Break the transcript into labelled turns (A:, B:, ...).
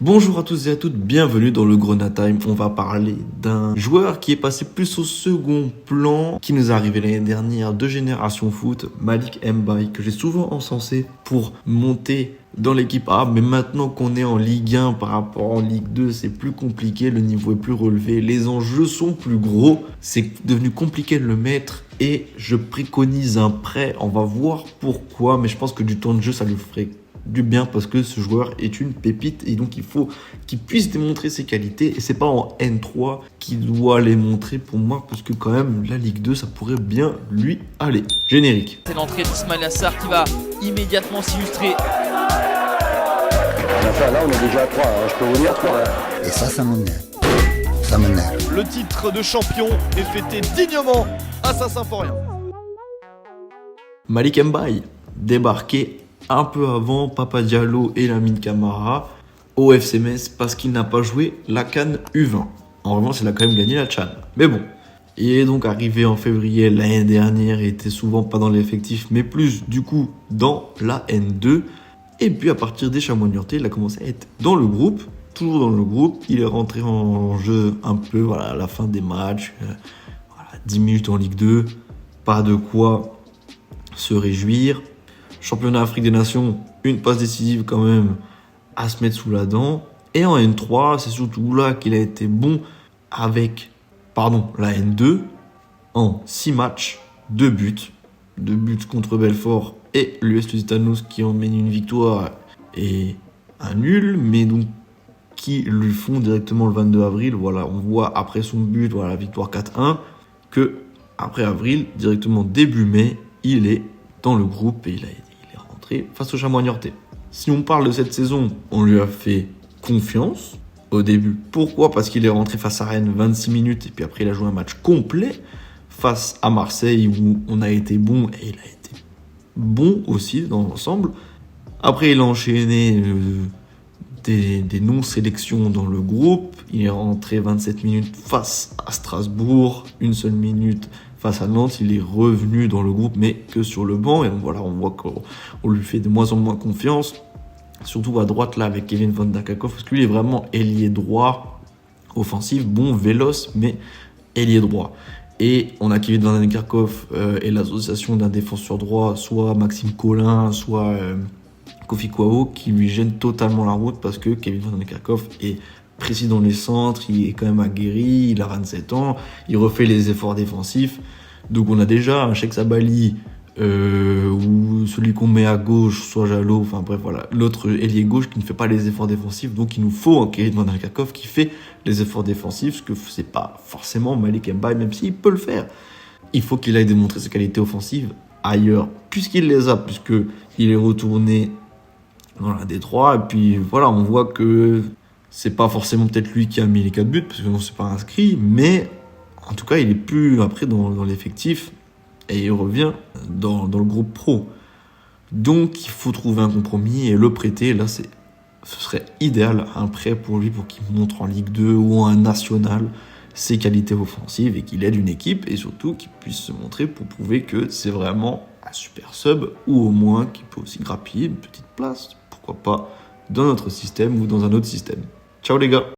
A: Bonjour à tous et à toutes, bienvenue dans le Grenade Time. On va parler d'un joueur qui est passé plus au second plan, qui nous est arrivé l'année dernière de Génération Foot, Malik Mbaye, que j'ai souvent encensé pour monter dans l'équipe A. Mais maintenant qu'on est en Ligue 1 par rapport en Ligue 2, c'est plus compliqué, le niveau est plus relevé, les enjeux sont plus gros, c'est devenu compliqué de le mettre. Et je préconise un prêt, on va voir pourquoi, mais je pense que du temps de jeu, ça lui ferait du bien parce que ce joueur est une pépite et donc il faut qu'il puisse démontrer ses qualités et c'est pas en N3 qu'il doit les montrer pour moi parce que quand même la Ligue 2 ça pourrait bien lui aller. Générique.
B: C'est l'entrée d'Ismail Assar qui va immédiatement s'illustrer.
C: Enfin, là on est déjà à 3, je peux vous dire 3.
D: Et ça m'énerve. Ça m'énerve.
E: Le titre de champion est fêté dignement à Saint-Symphorien.
A: Malik Mbaye débarqué un peu avant Papa Diallo et Lamine Camara au FC Metz parce qu'il n'a pas joué la CAN U20. En revanche, il a quand même gagné la CHAN. Mais bon, il est donc arrivé en février l'année dernière, il était souvent pas dans l'effectif, mais plus du coup dans la N2. Et puis à partir des Chamois-Niortais, il a commencé à être dans le groupe, toujours dans le groupe. Il est rentré en jeu un peu à la fin des matchs, 10 minutes en Ligue 2, pas de quoi se réjouir. Championnat Afrique des Nations, une passe décisive quand même à se mettre sous la dent. Et en N3, c'est surtout là qu'il a été bon avec la N2 en 6 matchs, 2 buts. 2 buts contre Belfort et l'US Lusitanos qui emmène une victoire et un nul, mais donc qui lui font directement le 22 avril. Voilà, on voit après son but, la victoire 4-1, que après avril, directement début mai, il est dans le groupe et il est rentré face au Chamois-Niortais. Si on parle de cette saison, on lui a fait confiance au début. Pourquoi ? Parce qu'il est rentré face à Rennes 26 minutes et puis après il a joué un match complet face à Marseille où on a été bon et il a été bon aussi dans l'ensemble. Après il a enchaîné des non-sélections dans le groupe. Il est rentré 27 minutes face à Strasbourg, une seule minute face à Nantes. Il est revenu dans le groupe, mais que sur le banc. Et voilà, on voit qu'on lui fait de moins en moins confiance. Surtout à droite, là, avec Kevin Van Der Kakov, parce que lui est vraiment ailier droit, offensif, bon, véloce, mais ailier droit. Et on a Kevin Van Der Kakov et l'association d'un défenseur droit, soit Maxime Collin, soit Kofi Kwao, qui lui gêne totalement la route parce que Kevin Van Der Kakov est précis dans les centres, il est quand même aguerri, il a 27 ans, il refait les efforts défensifs. Donc on a déjà un Cheikh Sabali ou celui qu'on met à gauche, soit Jallo, enfin bref voilà, l'autre ailier gauche qui ne fait pas les efforts défensifs. Donc il nous faut un Kevin Van Der Kakov qui fait les efforts défensifs, ce que c'est pas forcément Malik Mbaye, même s'il peut le faire. Il faut qu'il aille démontrer ses qualités offensives ailleurs, puisqu'il les a, puisqu'il est retourné dans la D3, et puis voilà, on voit que c'est pas forcément peut-être lui qui a mis les 4 buts, parce que non, c'est pas inscrit, mais en tout cas, il est plus après dans l'effectif, et il revient dans le groupe pro. Donc, il faut trouver un compromis et le prêter. Là, ce serait idéal, un prêt pour lui, pour qu'il montre en Ligue 2 ou en National ses qualités offensives et qu'il aide une équipe, et surtout qu'il puisse se montrer pour prouver que c'est vraiment un super sub, ou au moins qu'il peut aussi grappiller une petite place, pourquoi pas, dans notre système ou dans un autre système. Ciao les gars!